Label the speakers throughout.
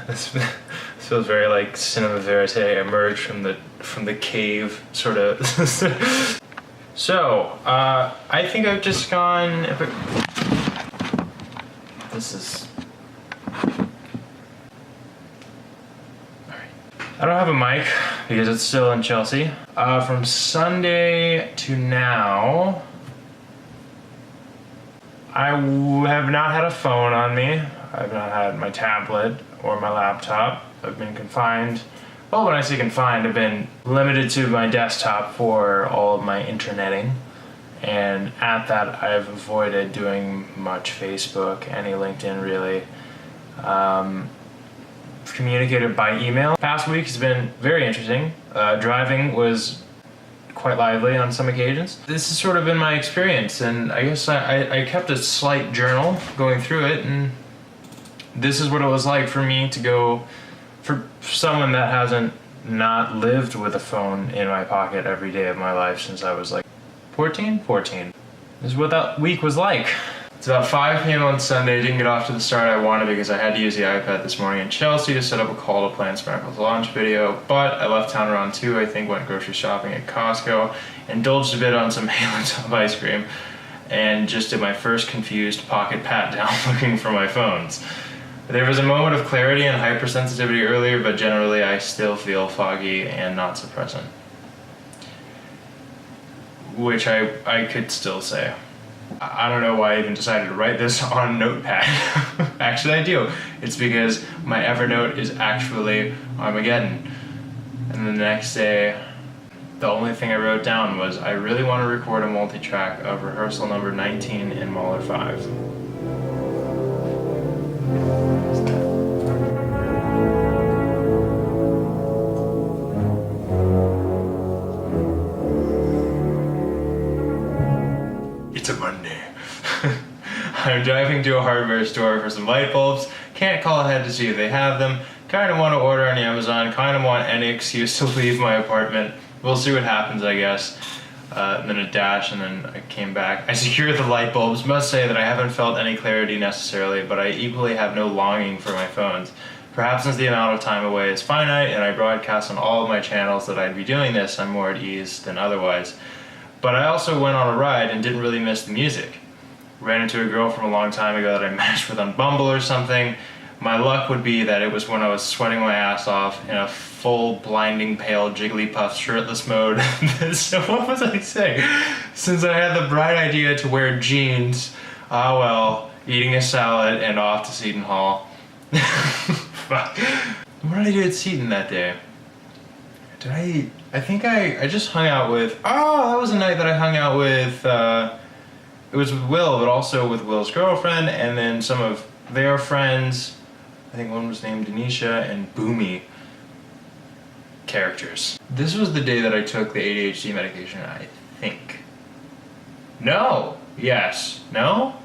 Speaker 1: This feels very like cinema verite, emerged from the cave, sort of. So, I think I've just gone. This is. Alright. I don't have a mic because it's still in Chelsea. From Sunday to now, I have not had a phone on me. I've not had my tablet or my laptop. I've been confined. Well, when I say confined, I've been limited to my desktop for all of my interneting. And at that, I've avoided doing much Facebook, any LinkedIn really. Communicated by email. Past week has been very interesting. Driving was quite lively on some occasions. This has sort of been my experience, and I guess I kept a slight journal going through it, and this is what it was like for me to go, for someone that hasn't not lived with a phone in my pocket every day of my life since I was like 14? This is what that week was like. It's about 5 p.m. on Sunday. Didn't get off to the start I wanted because I had to use the iPad this morning in Chelsea to set up a call to plan Sparkle's launch video, but I left town around 2, I think, went grocery shopping at Costco, indulged a bit on some Halo Top ice cream, and just did my first confused pocket pat down looking for my phones. There was a moment of clarity and hypersensitivity earlier, but generally I still feel foggy and not so present. Which I could still say. I don't know why I even decided to write this on Notepad. Actually, I do. It's because my Evernote is actually Armageddon. And the next day, the only thing I wrote down was, I really want to record a multi-track of rehearsal number 19 in Mahler 5. It's a Monday. I'm driving to a hardware store for some light bulbs. Can't call ahead to see if they have them. Kind of want to order on Amazon. Kind of want any excuse to leave my apartment. We'll see what happens, I guess. And then a dash, and then I came back. I secured the light bulbs. Must say that I haven't felt any clarity necessarily, but I equally have no longing for my phones. Perhaps since the amount of time away is finite, and I broadcast on all of my channels that I'd be doing this, I'm more at ease than otherwise. But I also went on a ride and didn't really miss the music. Ran into a girl from a long time ago that I matched with on Bumble or something. My luck would be that it was when I was sweating my ass off in a full blinding pale Jigglypuff shirtless mode. So what was I saying? Since I had the bright idea to wear jeans, eating a salad and off to Seton Hall. Fuck. What did I do at Seton that day? I think I just hung out with, that was a night that I hung out with, it was with Will, but also with Will's girlfriend, and then some of their friends. I think one was named Denisha and Boomy characters. This was the day that I took the ADHD medication, I think. No. Yes. No?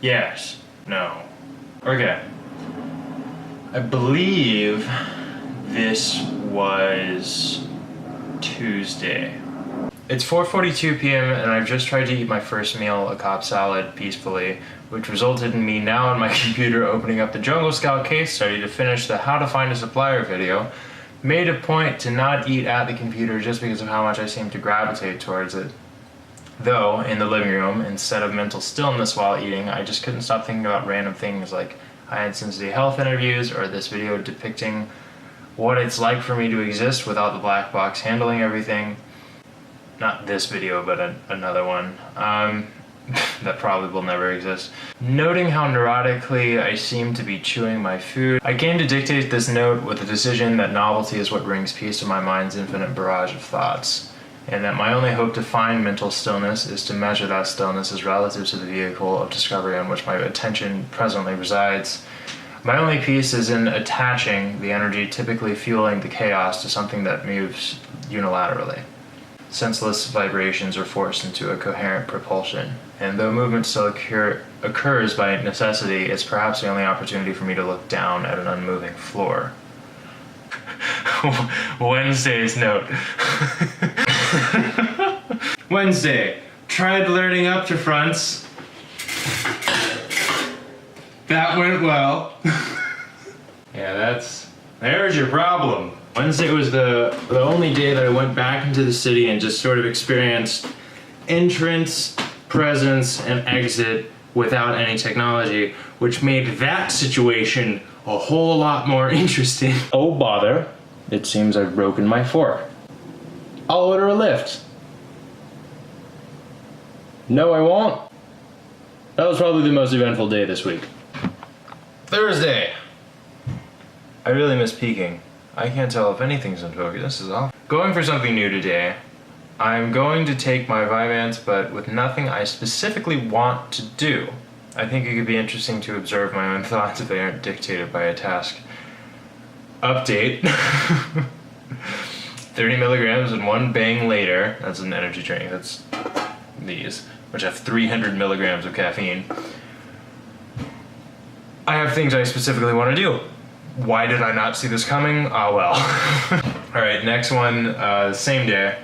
Speaker 1: Yes. No. Okay. I believe this was Tuesday. It's 4:42 p.m. and I've just tried to eat my first meal, a Cobb salad, peacefully, which resulted in me now on my computer opening up the Jungle Scout case study to finish the How to Find a Supplier video. Made a point to not eat at the computer just because of how much I seem to gravitate towards it. Though, in the living room, instead of mental stillness while eating, I just couldn't stop thinking about random things like high intensity health interviews or this video depicting what it's like for me to exist without the black box handling everything. Not this video, but another one that probably will never exist. Noting how neurotically I seem to be chewing my food, I came to dictate this note with the decision that novelty is what brings peace to my mind's infinite barrage of thoughts, and that my only hope to find mental stillness is to measure that stillness as relative to the vehicle of discovery on which my attention presently resides. My only peace is in attaching the energy typically fueling the chaos to something that moves unilaterally. Senseless vibrations are forced into a coherent propulsion, and though movement still occurs by necessity, it's perhaps the only opportunity for me to look down at an unmoving floor. Wednesday's note. Wednesday. Tried learning up to fronts. That went well. Yeah, there's your problem. Wednesday was the only day that I went back into the city and just sort of experienced entrance, presence, and exit without any technology, which made that situation a whole lot more interesting. Oh bother, it seems I've broken my fork. I'll order a lift. No, I won't. That was probably the most eventful day this week. Thursday. I really miss peeking. I can't tell if anything's in focus. This is awful. Going for something new today. I'm going to take my Vyvanse, but with nothing I specifically want to do. I think it could be interesting to observe my own thoughts if they aren't dictated by a task. Update. 30 milligrams and one bang later. That's an energy drink. That's these, which have 300 milligrams of caffeine. I have things I specifically want to do. Why did I not see this coming? Ah, well. Alright, next one, same day.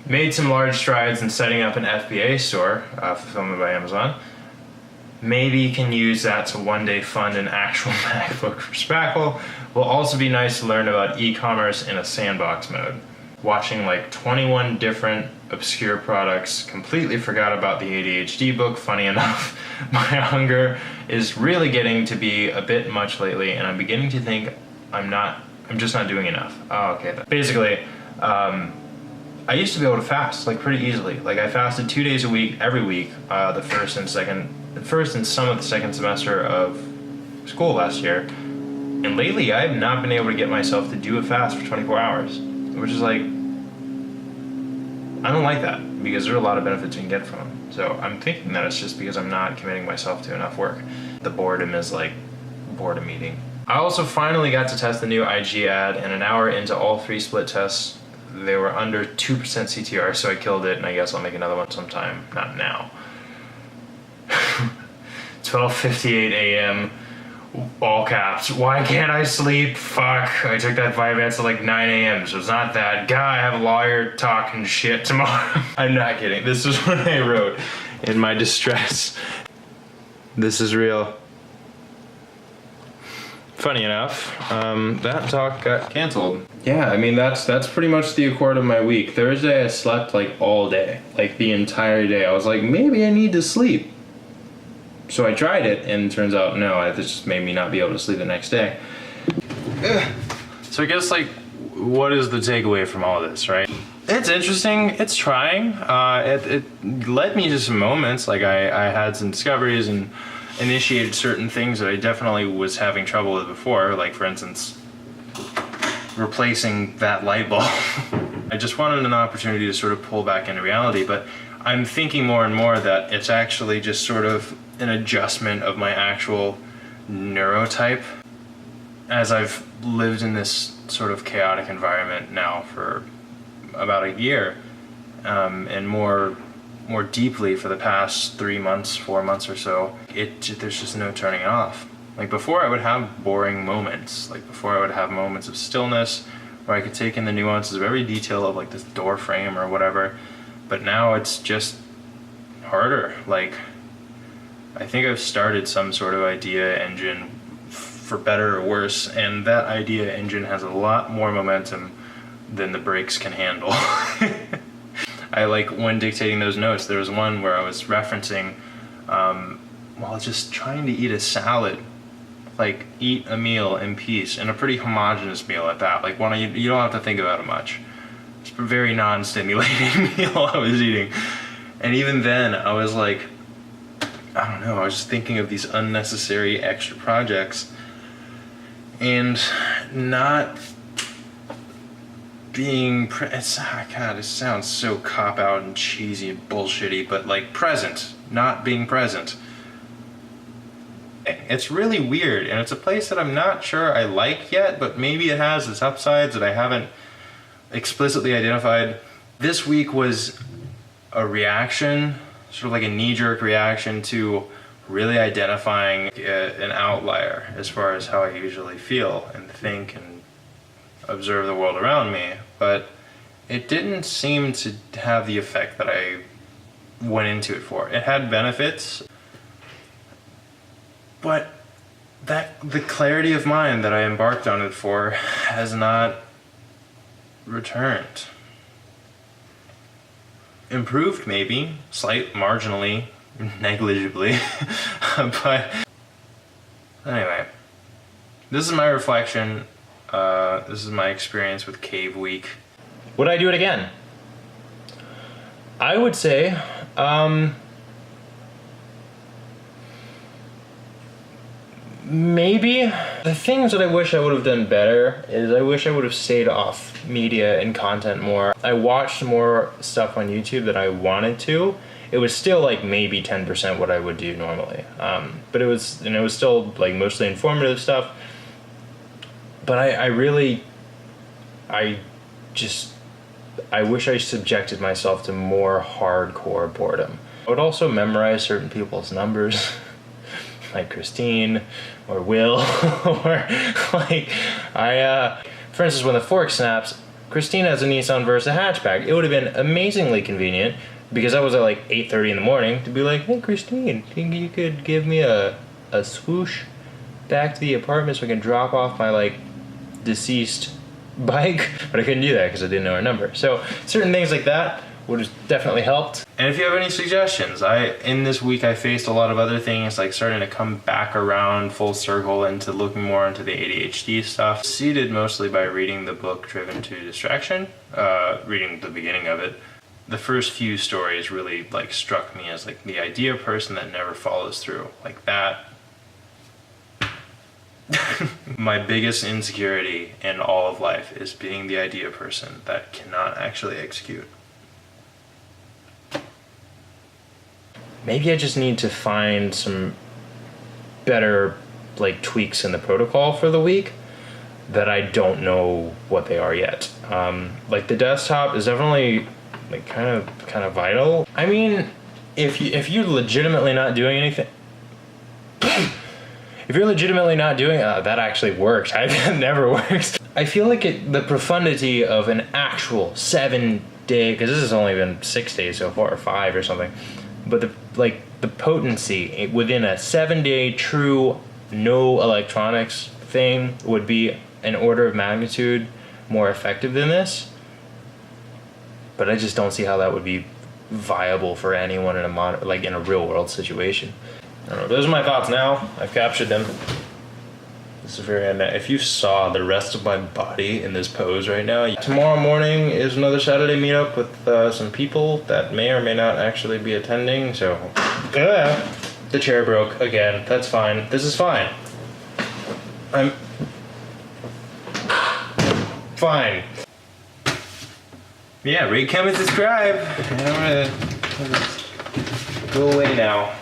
Speaker 1: Made some large strides in setting up an FBA store, fulfillment by Amazon. Maybe can use that to one day fund an actual MacBook for Spackle. Will also be nice to learn about e-commerce in a sandbox mode. Watching like 21 different obscure products, completely forgot about the ADHD book, funny enough. My hunger is really getting to be a bit much lately, and I'm beginning to think I'm just not doing enough. Oh, okay. Basically, I used to be able to fast like pretty easily. Like I fasted 2 days a week, every week, the first and some of the second semester of school last year. And lately, I have not been able to get myself to do a fast for 24 hours, which is like, I don't like that because there are a lot of benefits you can get from it. So I'm thinking that it's just because I'm not committing myself to enough work. The boredom is like boredom eating. I also finally got to test the new IG ad, and an hour into all 3 split tests, they were under 2% CTR, so I killed it, and I guess I'll make another one sometime. Not now. 12:58 a.m. all caps. Why can't I sleep? Fuck. I took that Vyvanse at like 9 a.m. so it's not that. Guy, I have a lawyer talking shit tomorrow. I'm not kidding. This is what I wrote in my distress. This is real. Funny enough, that talk got canceled. Yeah, I mean, that's pretty much the accord of my week. Thursday, I slept like all day, like the entire day. I was like, maybe I need to sleep. So I tried it, and it turns out, no, it just made me not be able to sleep the next day. So I guess, like, what is the takeaway from all this, right? It's interesting, it's trying. It led me to some moments, like I had some discoveries and initiated certain things that I definitely was having trouble with before, like, for instance, replacing that light bulb. I just wanted an opportunity to sort of pull back into reality, but I'm thinking more and more that it's actually just sort of an adjustment of my actual neurotype. As I've lived in this sort of chaotic environment now for about a year, and more deeply for the past 3 months, 4 months or so, there's just no turning it off. Like before, I would have boring moments. Like before, I would have moments of stillness where I could take in the nuances of every detail of like this door frame or whatever. But now it's just harder. Like, I think I've started some sort of idea engine, for better or worse, and that idea engine has a lot more momentum than the brakes can handle. I like, when dictating those notes, there was one where I was referencing, while just trying to eat a salad, like eat a meal in peace, and a pretty homogeneous meal at that. Like one you don't have to think about it much. It's a very non-stimulating meal I was eating. And even then, I was like, I don't know, I was just thinking of these unnecessary extra projects and not being, God, it sounds so cop-out and cheesy and bullshitty, but like present, not being present. It's really weird, and it's a place that I'm not sure I like yet, but maybe it has its upsides that I haven't explicitly identified. This week was a reaction, sort of like a knee-jerk reaction to really identifying an outlier as far as how I usually feel and think and observe the world around me, but it didn't seem to have the effect that I went into it for. It had benefits, but the clarity of mind that I embarked on it for has not returned. Improved maybe, marginally, negligibly, but anyway, this is my reflection. This is my experience with Cave Week. Would I do it again? I would say, maybe. The things that I wish I would have done better is I wish I would have stayed off media and content more. I watched more stuff on YouTube that I wanted to. It was still like maybe 10% what I would do normally. But it was still like mostly informative stuff. But I wish I subjected myself to more hardcore boredom. I would also memorize certain people's numbers. Like Christine or Will or like for instance, when the fork snaps, Christine has a Nissan Versa hatchback. It would have been amazingly convenient because I was at like 8:30 in the morning to be like, hey Christine, think you could give me a swoosh back to the apartment so I can drop off my like deceased bike? But I couldn't do that because I didn't know her number. So certain things like that would have definitely helped. And if you have any suggestions, in this week I faced a lot of other things, like starting to come back around full circle into looking more into the ADHD stuff. Seeded mostly by reading the book Driven to Distraction, reading the beginning of it. The first few stories really like struck me as like the idea person that never follows through, like that. My biggest insecurity in all of life is being the idea person that cannot actually execute. Maybe I just need to find some better like tweaks in the protocol for the week that I don't know what they are yet. Like the desktop is definitely like kind of vital. I mean, if you're legitimately not doing anything, if you're legitimately not doing that actually works. That never works. I feel like the profundity of an actual 7-day, because this has only been 6 days so far, or 5 or something. But the potency within a 7-day true no electronics thing would be an order of magnitude more effective than this. But I just don't see how that would be viable for anyone in a real world situation. I don't know. Those are my thoughts now. I've captured them. This is very if you saw the rest of my body in this pose right now. Tomorrow morning is another Saturday meetup with some people that may or may not actually be attending, so the chair broke again. That's fine. This is fine. I'm fine. Yeah, rate, comment, subscribe. And I'm gonna go away now.